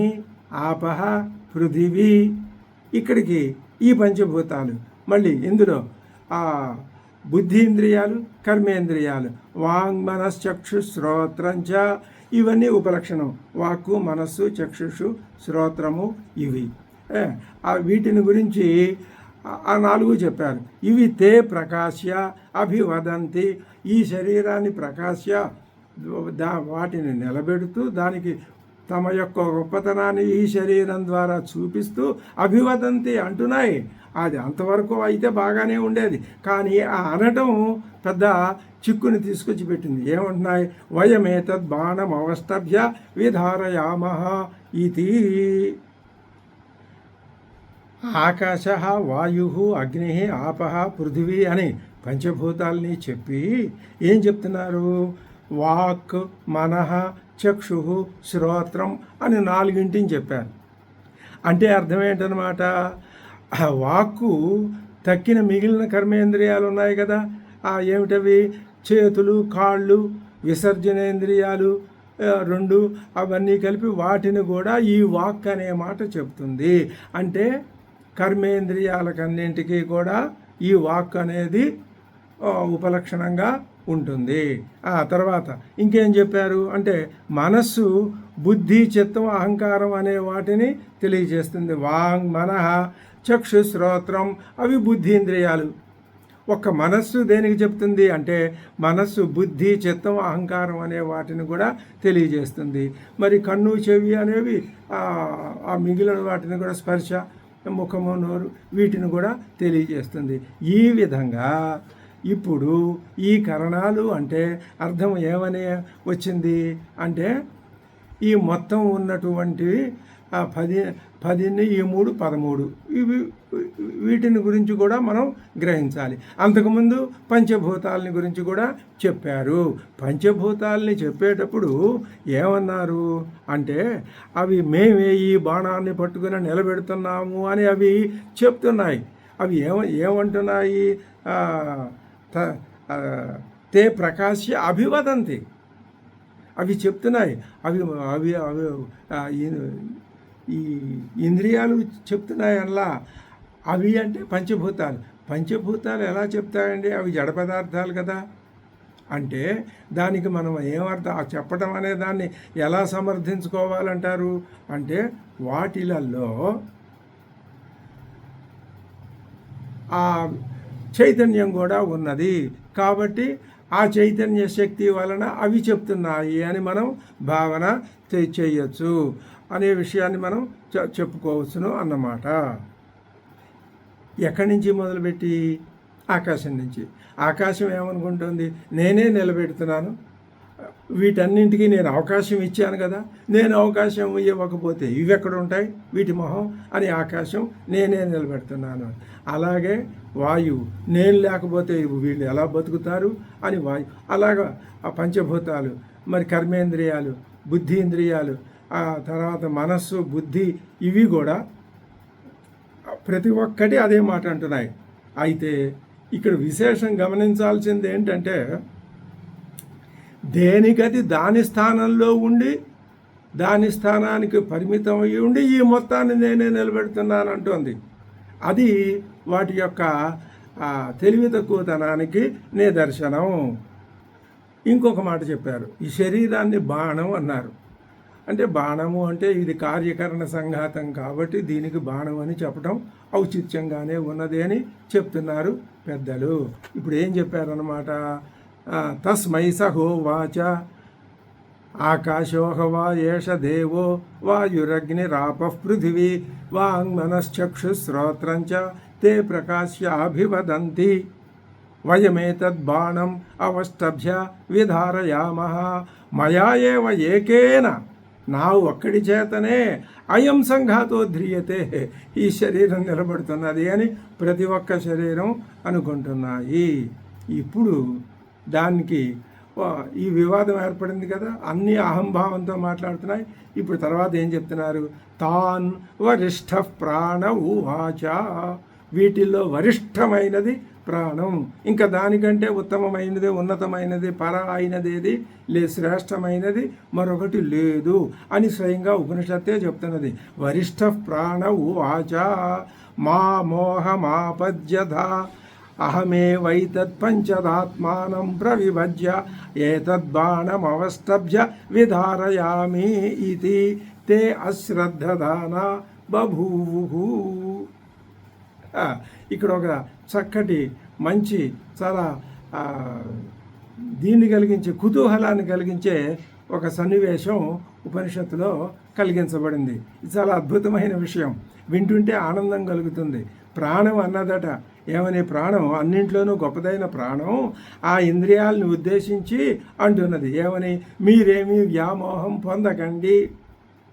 Speaker 1: ఆపః, పృథివీ. ఇక్కడికి ఈ పంచభూతాలు. మళ్ళీ ఇందులో బుద్ధీంద్రియాలు, కర్మేంద్రియాలు, వాంగ్మనశ్చక్షు శ్రోత్రంచ. ఇవన్నీ ఉపలక్షణం. వాక్కు, మనస్సు, చక్షుషు, శ్రోత్రము ఇవి. వీటిని గురించి 4 చెప్పారు. ఇవి తే ప్రకాశ్య అభివదంతి. ఈ శరీరాన్ని ప్రకాశ్య వాటిని నిలబెడుతూ దానికి తమ యొక్క గొప్పతనాన్ని ఈ శరీరం ద్వారా చూపిస్తూ అభివదంతి అంటున్నాయి. అది అంతవరకు అయితే బాగానే ఉండేది. కానీ ఆ అనటం పెద్ద చిక్కుని తీసుకొచ్చి పెట్టింది. ఏమంటున్నాయి? వయమేతద్ బాణం అవష్టభ్య విధారయామః ఇది. ఆకాశ, వాయు, అగ్ని, ఆపహ, పృథివీ అని పంచభూతాలని చెప్పి ఏం చెప్తున్నారు? వాక్, మనః, చక్షు, శ్రోత్రం అని 4 చెప్పారు. అంటే అర్థం ఏంటనమాట? వాక్కు తక్కిన మిగిలిన కర్మేంద్రియాలు ఉన్నాయి కదా, ఏమిటవి? చేతులు, కాళ్ళు, విసర్జనేంద్రియాలు 2 అవన్నీ కలిపి వాటిని కూడా ఈ వాక్ అనే మాట చెప్తుంది. అంటే కర్మేంద్రియాలకన్నింటికీ కూడా ఈ వాక్ అనేది ఉపలక్షణంగా ఉంటుంది. ఆ తర్వాత ఇంకేం చెప్పారు అంటే మనస్సు, బుద్ధి, చిత్తం, అహంకారం అనే వాటిని తెలియజేస్తుంది. వాంగ్, మనః, చక్షు, శ్రోత్రం అవి బుద్ధీంద్రియాలు. ఒక్క మనస్సు దేనికి చెప్తుంది అంటే మనస్సు, బుద్ధి, చిత్తం, అహంకారం అనే వాటిని కూడా తెలియజేస్తుంది. మరి కన్ను, చెవి అనేవి ఆ మిగిలిన వాటిని కూడా స్పర్శ, ముఖము, నోరు వీటిని కూడా తెలియజేస్తుంది. ఈ విధంగా ఇప్పుడు ఈ కరణాలు అంటే అర్థం ఏమని వచ్చింది అంటే ఈ మొత్తం ఉన్నటువంటివి 10 ఈ 3 13 ఇవి వీటిని గురించి కూడా మనం గ్రహించాలి. అంతకుముందు పంచభూతాలని గురించి కూడా చెప్పారు. పంచభూతాలని చెప్పేటప్పుడు ఏమన్నారు అంటే అవి మేమే ఈ బాణాన్ని పట్టుకుని నిలబెడుతున్నాము అని అవి చెప్తున్నాయి. అవి ఏమంటున్నాయి? తే ప్రకాశ్య అభివదంతి. అవి చెప్తున్నాయి. అవి అవి అవి ఈ ఇంద్రియాలు చెప్తున్నాయి. అలా అవి అంటే పంచభూతాలు. పంచభూతాలు ఎలా చెప్తాయండి? అవి జడ పదార్థాలు కదా. అంటే దానికి మనం ఏమర్థం చెప్పడం అనే దాన్ని ఎలా సమర్థించుకోవాలంటారు అంటే వాటిలలో ఆ చైతన్యం కూడా ఉన్నది కాబట్టి ఆ చైతన్య శక్తి వలన అవి చెప్తున్నాయి అని మనం భావన చేయొచ్చు అనే విషయాన్ని మనం చెప్పుకోవచ్చును అన్నమాట. ఎక్కడి నుంచి మొదలుపెట్టి? ఆకాశం నుంచి. ఆకాశం ఏమనుకుంటుంది? నేనే నిలబెడుతున్నాను, వీటన్నింటికి నేను అవకాశం ఇచ్చాను కదా, నేను అవకాశం ఇవ్వకపోతే ఇవి ఎక్కడ ఉంటాయి వీటి మొహం అని ఆకాశం నేనే నిలబెడుతున్నాను. అలాగే వాయువు, నేను లేకపోతే వీళ్ళు ఎలా బతుకుతారు అని వాయువు. అలాగా ఆ పంచభూతాలు, మరి కర్మేంద్రియాలు, బుద్ధీంద్రియాలు, ఆ తర్వాత మనస్సు, బుద్ధి ఇవి కూడా ప్రతి ఒక్కటి అదే మాట అంటున్నాయి. అయితే ఇక్కడ విశేషం గమనించాల్సింది ఏంటంటే దేనికది దాని స్థానంలో ఉండి దాని స్థానానికి పరిమితం అయ్యి ఉండి ఈ మొత్తాన్ని నేనే నిలబెడుతున్నాను అంటోంది. అది వాటి యొక్క తెలివి తక్కువతనానికి నిదర్శనం. ఇంకొక మాట చెప్పారు, ఈ శరీరాన్ని బాణం అన్నారు. అంటే బాణము అంటే ఇది కార్యకరణ సంఘాతం కాబట్టి దీనికి బాణం అని చెప్పడం ఔచిత్యంగానే ఉన్నది అని చెప్తున్నారు పెద్దలు. ఇప్పుడు ఏం చెప్పారన్నమాట? తస్మై సహోవాచ ఆకాశోహ వా ఏష దేవో వాయురగ్నిరాపః పృథివీ వాంగ్మనశ్చక్షుశ్రోత్రంచ తే ప్రకాశ్యాభివదంతి వయమేతద్బాణం అవష్టభ్య విధారయామః మయా ఏవ ఏకేన నా ఒక్కడి చేతనే అయం సంఘాతో ధ్రియతే ఈ శరీరం నిలబడుతున్నది అని ప్రతి ఒక్క శరీరం అనుకుంటున్నాయి. ఇప్పుడు దానికి ఈ వివాదం ఏర్పడింది కదా, అన్ని అహంభావంతో మాట్లాడుతున్నాయి. ఇప్పుడు తర్వాత ఏం చెప్తున్నారు? తాన్ వరిష్ఠ ప్రాణ ఉవాచ, వీటిల్లో వరిష్ఠమైనది ప్రాణం, ఇంకా దానికంటే ఉత్తమమైనది, ఉన్నతమైనది, పర అయినదేది శ్రేష్టమైనది మరొకటి లేదు అని స్వయంగా ఉపనిషత్తే చెప్తున్నది. వరిష్ఠ ప్రాణ ఉవాచ మా మోహమాపద్యథ అహమేవైతత్పంచదాత్మానం ప్రవిభజ్య ఏతద్బాణమవష్టభ్య విధారయామి ఇతి తే అశ్రద్ధదానా బభూవు. ఇక్కడ ఒక చక్కటి మంచి చాలా దీన్ని కలిగించే కుతూహలాన్ని కలిగించే ఒక సన్నివేశం ఉపనిషత్తులో కలిగించబడింది. ఇది చాలా అద్భుతమైన విషయం, వింటుంటే ఆనందం కలుగుతుంది. ప్రాణం అన్నదట. ఏమని? ప్రాణం అన్నింట్లోనూ గొప్పదైన ప్రాణం ఆ ఇంద్రియాలను ఉద్దేశించి అంటున్నది. ఏమని? మీరేమీ వ్యామోహం పొందకండి,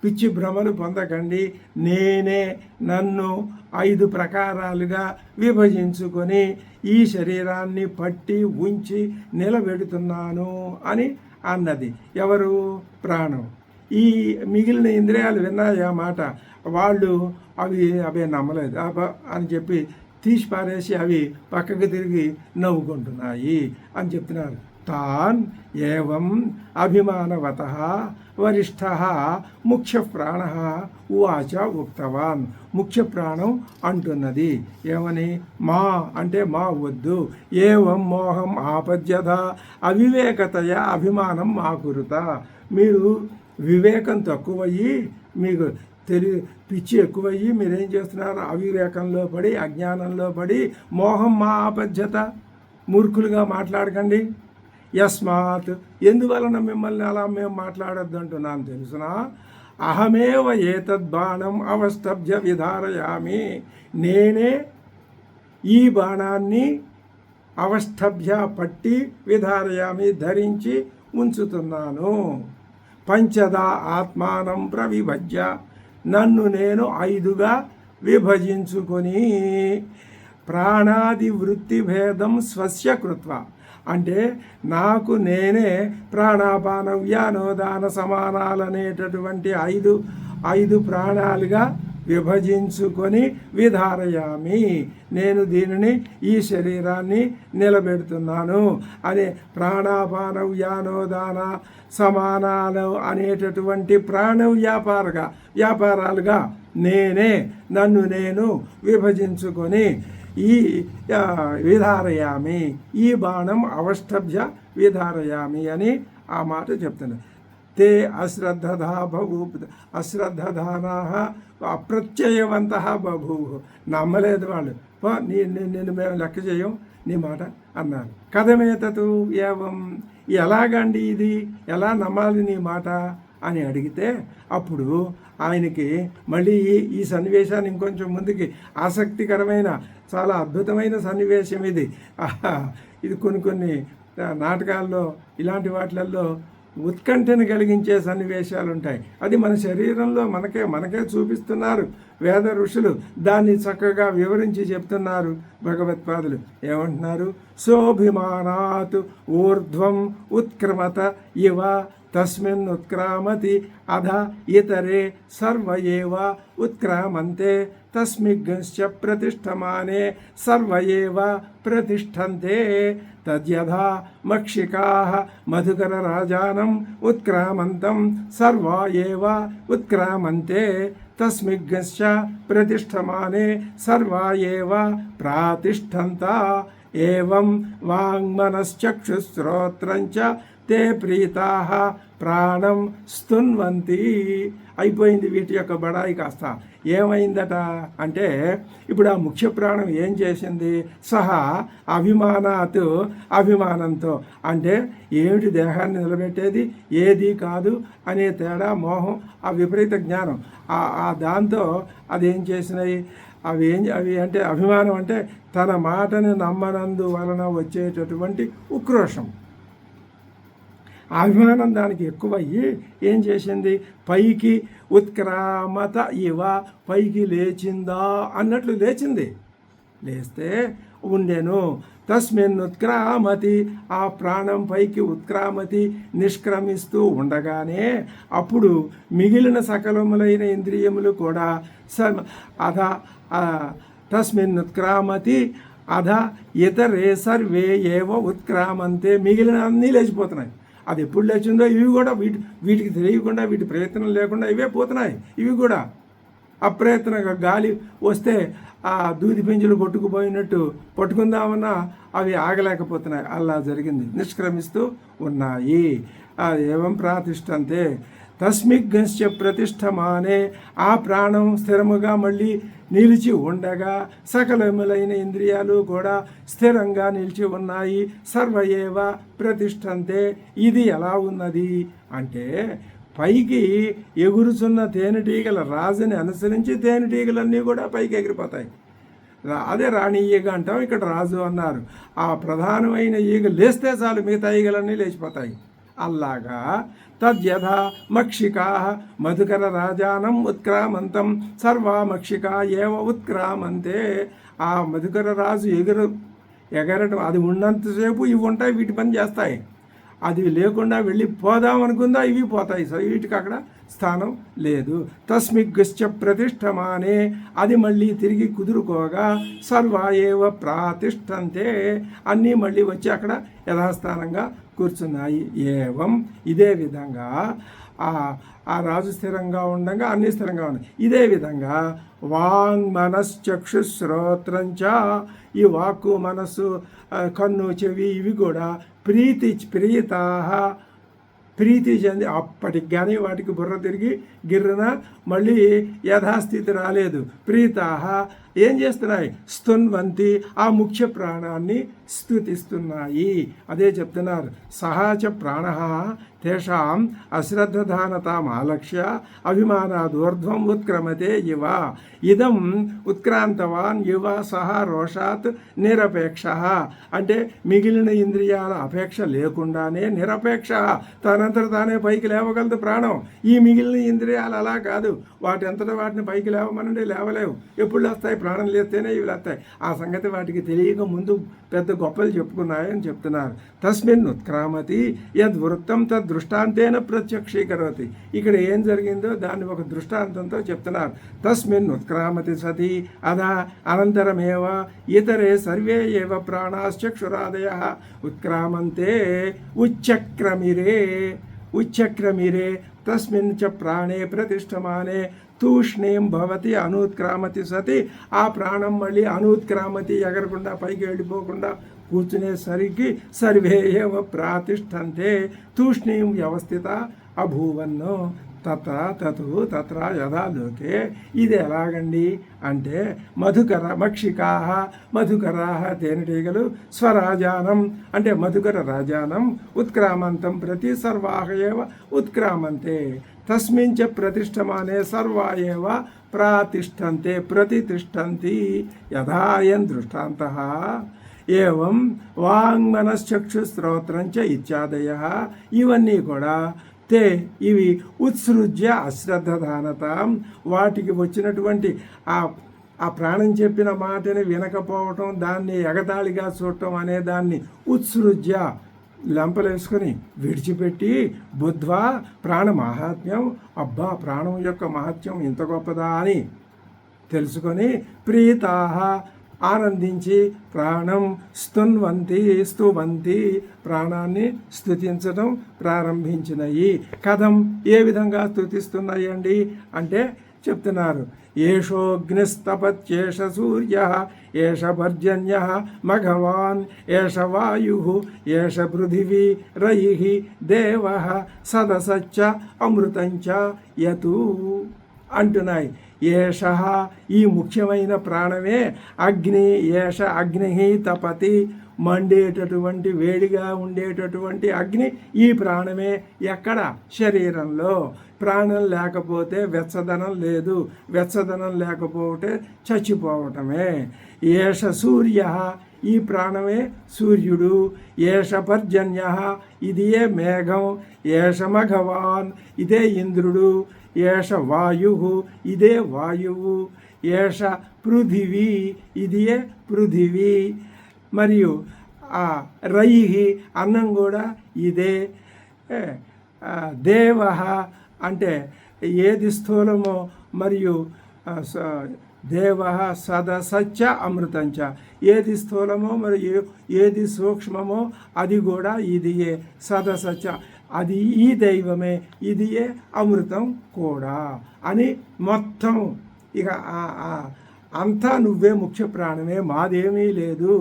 Speaker 1: పిచ్చి భ్రమలు పొందకండి. నేనే నన్ను 5 ప్రకారాలుగా విభజించుకొని ఈ శరీరాన్ని పట్టి ఉంచి నిలబెడుతున్నాను అని అన్నది. ఎవరు? ప్రాణం. ఈ మిగిలిన ఇంద్రియాలు విన్నాయి ఆ మాట. వాళ్ళు అవి నమ్మలేదు అని చెప్పి తీసి పారేసి అవి పక్కకు తిరిగి నవ్వుకుంటున్నాయి అని చెప్తున్నారు. తాన్ ఏవం అభిమానవత వరిష్ఠ ముఖ్య ప్రాణ ఉవాచ ఉక్తవాన్. ముఖ్య ప్రాణం అంటున్నది. ఏమని? మా అంటే మా వద్దు. ఏవం మోహం ఆపద్యత అవివేకతయ అభిమానం మాకురుత. మీరు వివేకం తక్కువయ్యి, మీకు పిచ్చి ఎక్కువయ్యి మీరేం చేస్తున్నారు? అవివేకంలో పడి, అజ్ఞానంలో పడి, మోహం మా ఆపద్యత, మూర్ఖులుగా మాట్లాడకండి. యస్మాత్ ఎందువలన మిమ్మల్ని అలా మేము మాట్లాడొద్దు అంటున్నాను తెలుసునా? అహమేవ ఏతద్బాణం అవస్తభ్య విధారయామి. నేనే ఈ బాణాన్ని అవస్తభ్య పట్టి విధారయామి ధరించి ఉంచుతున్నాను. పంచదా ఆత్మానం ప్రవిభజ్య. నన్ను నేను 5గా విభజించుకొని ప్రాణాది వృత్తి భేదం స్వస్య కృత్వ. అంటే నాకు నేనే ప్రాణాపాన వ్యానోదాన సమానాలనేటటువంటి 5 ప్రాణాలుగా విభజించుకొని విధారయామి. నేను దీనిని ఈ శరీరాన్ని నిలబెడుతున్నాను అనే ప్రాణాపాన వ్యానోదాన సమానాలు అనేటటువంటి వ్యాపారాలుగా నేనే నన్ను నేను విభజించుకొని ఈ విధారయామి, ఈ బాణం అవష్టభ్య విధారయామి అని ఆ మాట చెప్తున్నాను. తే అశ్రద్ధధానా అప్రత్యయవంత బభూ. నమ్మలేదు వాళ్ళు. నిన్ను మేము లెక్క చేయం నీ మాట అన్నారు. కథమేతతు ఏవం. ఎలాగండి ఇది? ఎలా నమ్మాలి నీ మాట అని అడిగితే అప్పుడు ఆయనకి మళ్ళీ ఈ సన్నివేశాన్ని ఇంకొంచెం ముందుకి, ఆసక్తికరమైన చాలా అద్భుతమైన సన్నివేశం ఇది. ఇది కొన్ని నాటకాల్లో ఇలాంటి వాటిల్లో ఉత్కంఠను కలిగించే సన్నివేశాలు ఉంటాయి. అది మన శరీరంలో మనకే చూపిస్తున్నారు వేద ఋషులు. దాన్ని చక్కగా వివరించి చెప్తున్నారు భగవత్పాదులు. ఏమంటున్నారు? సోభిమానాత్ ఊర్ధ్వం ఉత్క్రమత ఇవ తస్మిన్ ఉత్క్రామతి అధ ఇతరే సర్వ ఏవ ఉత్క్రామంతే తస్మిగ్శ్చ ప్రతిష్టమానే సర్వ ఏవ ప్రతిష్టంతే. తద్యథా మక్షికాః మధుకర రాజానం ఉత్క్రామంతం సర్వా ఏవ ఉత్క్రామంతే తస్మిగ్శ్చ ప్రతిష్టమానే సర్వా ఏవ ప్రాతిష్టంత. ఏవం వాంగ్మనశ్చక్షుశ్రోత్రంచ తే ప్రీతాః ప్రాణం స్తున్వంతి. అయిపోయింది వీటి యొక్క బడాయి కాస్త. ఏమైందట అంటే ఇప్పుడు ఆ ముఖ్య ప్రాణం ఏం చేసింది? సహా అభిమానాత్, అభిమానంతో. అంటే ఏమిటి దేహాన్ని నిలబెట్టేది, ఏది కాదు అనే తేడా, మోహం, ఆ విపరీత జ్ఞానం, ఆ దాంతో అదేం చేసినాయి? అవి అంటే అభిమానం అంటే తన మాటని నమ్మనందు వలన వచ్చేటటువంటి ఉక్రోషం. అభిమానం దానికి ఎక్కువయ్యి ఏం చేసింది? పైకి ఉత్క్రామత ఇవ, పైకి లేచిందా అన్నట్లు లేచింది. లేస్తే ఉండెను. తస్మిన్ ఉత్క్రామతి, ఆ ప్రాణం పైకి ఉత్క్రామతి నిష్క్రమిస్తూ ఉండగానే అప్పుడు మిగిలిన సకలములైన ఇంద్రియములు కూడా తస్మిన్ ఉత్క్రామతి అధ ఇతరే సర్వే ఏవ ఉత్క్రామంతే. మిగిలిన అన్నీ లేచిపోతున్నాయి. అది ఎప్పుడు లేచిందో ఇవి కూడా వీటికి తెలియకుండా, వీటి ప్రయత్నం లేకుండా ఇవే పోతున్నాయి. ఇవి కూడా అప్రయత్నంగా గాలి వస్తే ఆ దూది పింజలు కొట్టుకుపోయినట్టు పట్టుకుందామన్నా అవి ఆగలేకపోతున్నాయి. అలా జరిగింది, నిష్క్రమిస్తూ ఉన్నాయి. ఏవం ప్రాతిష్టంతే తస్మిగ్శ్చ ప్రతిష్టమానే, ఆ ప్రాణం స్థిరముగా మళ్ళీ నిలిచి ఉండగా సకలములైన ఇంద్రియాలు కూడా స్థిరంగా నిలిచి ఉన్నాయి. సర్వయేవ ప్రతిష్టంతే. ఇది ఎలా ఉన్నది అంటే పైకి ఎగురుచున్న తేనెటీగల రాజుని అనుసరించి తేనెటీగలన్నీ కూడా పైకి ఎగిరిపోతాయి. అదే రాణి ఈగ అంటాం, ఇక్కడ రాజు అన్నారు. ఆ ప్రధానమైన ఈగ లేస్తే చాలు మిగతా ఈగలన్నీ లేచిపోతాయి. అల్లాగా తద్యథా మక్షికా మధుకర రాజానం ఉత్క్రామంతం సర్వా మక్షికా ఏవ ఉత్క్రామంతే. ఆ మధుకర రాజు ఎగరటం అది ఉన్నంతసేపు ఇవి ఉంటాయి, వీటి పని చేస్తాయి. అది లేకుండా వెళ్ళి పోదామనుకుందా ఇవి పోతాయి. సో వీటికి అక్కడ స్థానం లేదు. తస్మిగ్గశ్చ ప్రతిష్టమానే, అది మళ్ళీ తిరిగి కుదురుకోగా సర్వాయేవ ప్రాతిష్టంతే, అన్నీ మళ్ళీ వచ్చి అక్కడ యథాస్థానంగా కూర్చున్నాయి. ఏవం, ఇదే విధంగా ఆ రాజు స్థిరంగా ఉండగా అన్నీ స్థిరంగా ఉన్నాయి. ఇదే విధంగా వాంగ్ మనశ్చక్షుశ్రోత్రంచ, ఈ వాక్కు మనస్సు కన్ను చెవి ఇవి కూడా ప్రీతి చెంది అప్పటికి కానీ వాటికి బుర్ర తిరిగి గిర్రన మళ్ళీ యథాస్థితి రాలేదు. ప్రీతాహ ఏం చేస్తున్నాయి? స్తున్వంతి, ఆ ముఖ్య ప్రాణాన్ని స్తుతిస్తున్నాయి. అదే చెప్తున్నారు. సహాచ ప్రాణ తేషాం అశ్రద్ధధానతాం ఆలక్ష్య అభిమానాదూర్ధ్వం ఉత్క్రమతే ఇవ. ఇదం ఉత్క్రాంతవాన్ ఇవ సహ రోషాత్ నిరపేక్ష. అంటే మిగిలిన ఇంద్రియాల అపేక్ష లేకుండానే నిరపేక్ష, తనంతట తానే పైకి లేవగలదు ప్రాణం. ఈ మిగిలిన ఇంద్రియాలు అలా కాదు, వాటంతటా వాటిని పైకి లేవమనండి లేవలేవు. ఎప్పుడు లేస్తాయి? ప్రాణం లేస్తేనే ఇవి లేస్తాయి. ఆ సంగతి వాటికి తెలియక ముందు పెద్ద గొప్పలు చెప్పుకున్నాయని చెప్తున్నారు. తస్మిన్ ఉత్క్రామతి యద్వృత్తం తద్దృష్టాంతేన ప్రత్యక్షీకరోతి. ఇక్కడ ఏం జరిగిందో దాన్ని ఒక దృష్టాంతంతో చెప్తున్నారు. తస్మిన్ ఉత్క్రామతి సతి అదా అనంతరమేవ ఇతరే సర్వే ఏవ ప్రాణాశ్చక్షురాదయ ఉత్క్రామంతే ఉచ్చక్రమిరే తస్మిన్ చ ప్రాణే ప్రతిష్టమానే తూష్ణీం భవతి అనుత్క్రామతి సతి. ఆ ప్రాణం మళ్ళీ అనుత్క్రామతి, ఎగరకుండా పైకి వెళ్ళిపోకుండా కూర్చునేసరికి సర్వే ఏవ ప్రాతిష్టంతే తూష్ణీం వ్యవస్థిత అభూవన్నో తత్ర యథాలోకే. ఇది ఎలాగండి అంటే మధుకరా తేనెటీగలు స్వరాజానం అంటే మధుకర రాజానం ఉత్క్రామంతం ప్రతి సర్వాహ ఏవ ఉత్క్రామంతే తస్మించ ప్రతిష్టమానే సర్వా ఏవ ప్రాతిష్టంతే ప్రతిష్టంతి యథాయం దృష్టాంతః. ఏవం వాంగ్మనశ్చక్షుశ్రోత్రంచ ఇత్యాదయ ఇవన్నీ కూడా ఇవి ఉత్సృజ్య అశ్రద్ధధానతాం, వాటికి వచ్చినటువంటి ఆ ప్రాణం చెప్పిన మాటని వినకపోవటం, దాన్ని ఎగతాళిగా చూడటం అనే దాన్ని ఉత్సృజ్య లెంపలేసుకొని విడిచిపెట్టి బుద్ధ్వా ప్రాణ మహాత్మ్యం, అబ్బా ప్రాణం యొక్క మహత్యం ఇంత గొప్పదా అని తెలుసుకొని ప్రీతాహ ఆనందించి ప్రాణం స్తువంతి ప్రాణాన్ని స్తుతించడం ప్రారంభించినయి. కథం ఏ విధంగా స్తుతిస్తున్నాయి అండి అంటే చెప్తున్నారు. ఏషోగ్నిస్తపత్యేష సూర్య ఏష పర్జన్య మఘవాన్ ఏష వాయు ఏష పృథివీ రయి దేవ సదసచ్చ అమృతంచ యతు అంటున్నాయి. ఏష ఈ ముఖ్యమైన ప్రాణమే అగ్ని, ఏష అగ్ని తపతి మండేటటువంటి వేడిగా ఉండేటటువంటి అగ్ని ఈ ప్రాణమే. ఎక్కడ? శరీరంలో. ప్రాణం లేకపోతే వెచ్చదనం లేదు, వెచ్చదనం లేకపోతే చచ్చిపోవటమే. ఏష సూర్య ఈ ప్రాణమే సూర్యుడు. ఏష పర్జన్య ఇదియే మేఘం. ఏష మఘవాన్ ఇదే ఇంద్రుడు. ఏష వాయు ఇదే వాయువు. ఏష పృథివీ ఇదియే పృథివీ. మరియు రయి అన్నం కూడా ఇదే. దేవ అంటే ఏది స్థూలమో మరియు దేవ సదసచ్చ అమృతంచ ఏది స్థూలమో మరియు ఏది సూక్ష్మమో అది కూడా ఇదియే సదసచ్చ, అది ఈ దైవమే, ఇదియే అమృతం కూడా అని మొత్తం ఇక అంతా నువ్వే ముఖ్య ప్రాణమే, మాదేమీ లేదు.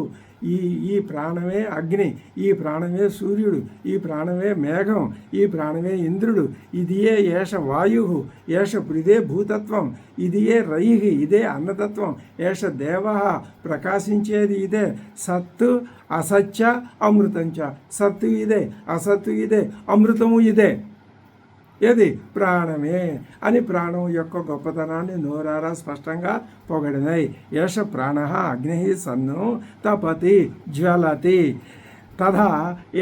Speaker 1: ఈ ప్రాణమే అగ్ని, ఈ ప్రాణమే సూర్యుడు, ఈ ప్రాణమే మేఘం, ఈ ప్రాణమే ఇంద్రుడు, ఇదియే ఏష వాయు, ఇదే భూతత్వం, ఇదియే రయి, ఇదే అన్నతత్వం, ఏష దేవ ప్రకాశించేది ఇదే, సత్తు అసత్య అమృతంచ, సత్తు ఇదే, అసత్తు ఇదే, అమృతము ఇదే. ఏది ప్రాణమే అని ప్రాణం యొక్క గొప్పతనాన్ని నోరారా స్పష్టంగా పొగడినాయి. ఏష ప్రాణ అగ్ని సన్ను తపతి జ్వలతి తథా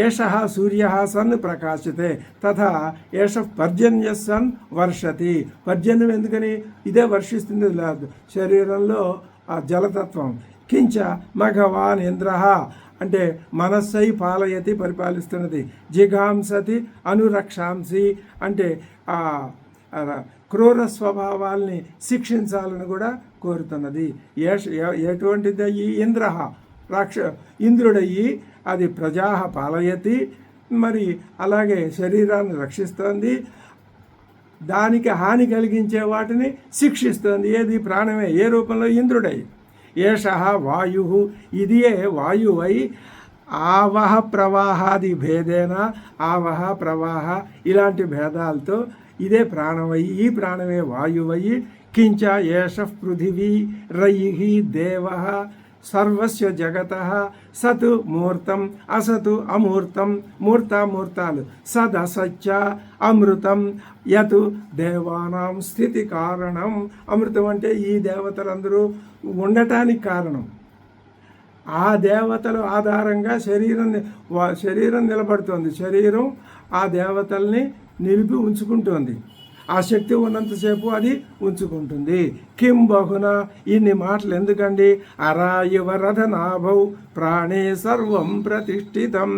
Speaker 1: ఏష సూర్య సన్ ప్రకాశతే తథా ఏష పర్జన్య సన్ వర్షతి. పర్జన్యం ఎందుకని? ఇదే వర్షిస్తుంది. లేదు శరీరంలో ఆ జలతత్వం. కించ మఘవాన్ ఇంద్ర అంటే మనస్సై పాలయతి పరిపాలిస్తున్నది. జిఘాంసతి అనురక్షాంసి అంటే క్రూర స్వభావాల్ని శిక్షించాలని కూడా కోరుతున్నది. ఎటువంటిది? ఇంద్ర ఇంద్రుడయ్యి అది ప్రజా పాలయతి, మరి అలాగే శరీరాన్ని రక్షిస్తోంది, దానికి హాని కలిగించే వాటిని శిక్షిస్తోంది. ఏది? ప్రాణమే. ఏ రూపంలో? ఇంద్రుడై. ఏష వాయు ఇదియే వాయువై ఆవహ ప్రవాహాది భేదేన ఆవహ ప్రవాహ ఇలాంటి భేదాలతో ఇదే ప్రాణమై, ఈ ప్రాణమే వాయువై. కించ ఏష పృథివీ రయి దేవ సర్వస్య జగత సత్ మూర్తం అసతు అమూర్తం మూర్తామూర్తాలు సదసత్య అమృతం యత్ దేవానాం స్థితి కారణం. అమృతం అంటే ఈ దేవతలందరూ ఉండటానికి కారణం. ఆ దేవతల ఆధారంగా శరీరం నిలబడుతోంది. శరీరం ఆ దేవతల్ని నిలిపి ఉంచుకుంటోంది. ఆ శక్తి ఉన్నంతసేపు అది ఉంచుకుంటుంది. కిం బహున ఇన్ని మాటలు ఎందుకండి? అరాయువ రథనాభౌ ప్రాణే సర్వం ప్రతిష్ఠితం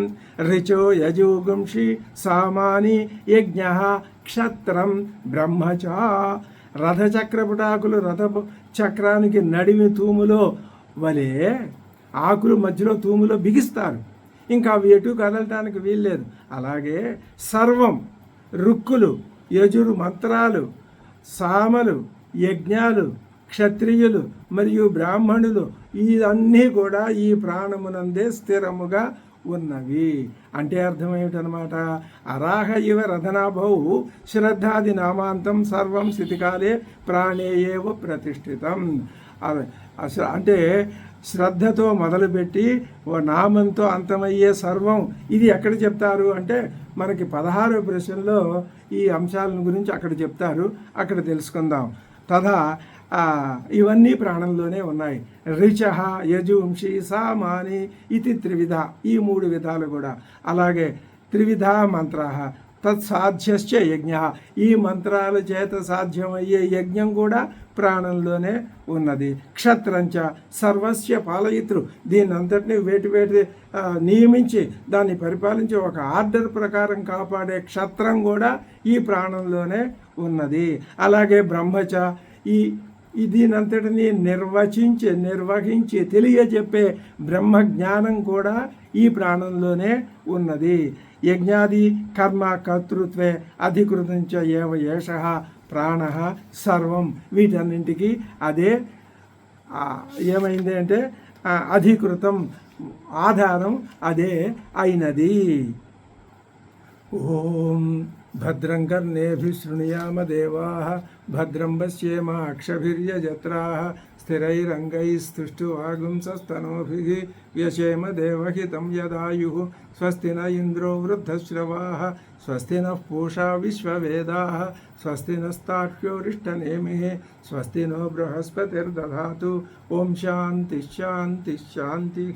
Speaker 1: రిచో యజుగుంషి సామాని యజ్ఞ క్షత్రం బ్రహ్మచ. రథచక్రపుటాకులు రథ చక్రానికి నడిమి తూములో వలే ఆకులు మధ్యలో తూములో బిగిస్తారు. ఇంకా అవి ఎటు కదలటానికి వీల్లేదు. అలాగే సర్వం రుక్కులు, యజురు మంత్రాలు, సామలు, యజ్ఞాలు, క్షత్రియులు మరియు బ్రాహ్మణులు ఇవన్నీ కూడా ఈ ప్రాణమునందే స్థిరముగా ఉన్నవి. అంటే అర్థం ఏమిటనమాట? అరాహ ఇవ రథనాభౌ శ్రద్ధాది నామాంతం సర్వం స్థితికాలే ప్రాణేయేవ ప్రతిష్ఠితం. అంటే శ్రద్ధతో మొదలుపెట్టి ఓ నామంతో అంతమయ్యే సర్వం ఇది ఎక్కడ చెప్తారు అంటే మనకి 16వ ప్రశ్నలో ఈ అంశాలను గురించి అక్కడ చెప్తారు. అక్కడ తెలుసుకుందాం. తథా ఇవన్నీ ప్రాణంలోనే ఉన్నాయి. రిచ యజుంషి సామాని ఇది త్రివిధ, ఈ 3 విధాలు కూడా. అలాగే త్రివిధ మంత్ర తత్సాధ్యశ్చ యజ్ఞ, ఈ మంత్రాల చేత సాధ్యమయ్యే యజ్ఞం కూడా ప్రాణంలోనే ఉన్నది. క్షత్రంచ సర్వస్య పాలయిత్రు, దీని అంతటినీ వేటి నియమించి దాన్ని పరిపాలించి ఒక ఆర్డర్ ప్రకారం కాపాడే క్షత్రం కూడా ఈ ప్రాణంలోనే ఉన్నది. అలాగే బ్రహ్మచ దీనంతటిని నిర్వహించి తెలియజెప్పే బ్రహ్మజ్ఞానం కూడా ఈ ప్రాణంలోనే ఉన్నది. యజ్ఞాది కర్మ కర్తృత్వే అధికృతంచ ఏవ ఏషః ప్రాణ సర్వం, వీటన్నింటికి అదే ఏమైంది అంటే అధికృతం, ఆధారం అదే అయినది. ఓం భద్రం కర్ణేభిः శృణుయామ దేవాः భద్రం పశ్యేమాక్షభిర్యజత్రాः స్థిరైరంగైస్తుష్టువాగుంసస్తనూభిः వ్యశేమ దేవహితం యదాయుः స్వస్తి న ఇంద్రో వృద్ధశ్రవాः స్వస్తి నః పూషా విశ్వవేదాः స్వస్తి నస్తార్క్ష్యోరిష్టనేమిः స్వస్తి నో బృహస్పతిర్దధాతు. ఓం శాంతి శాంతి శాంతి.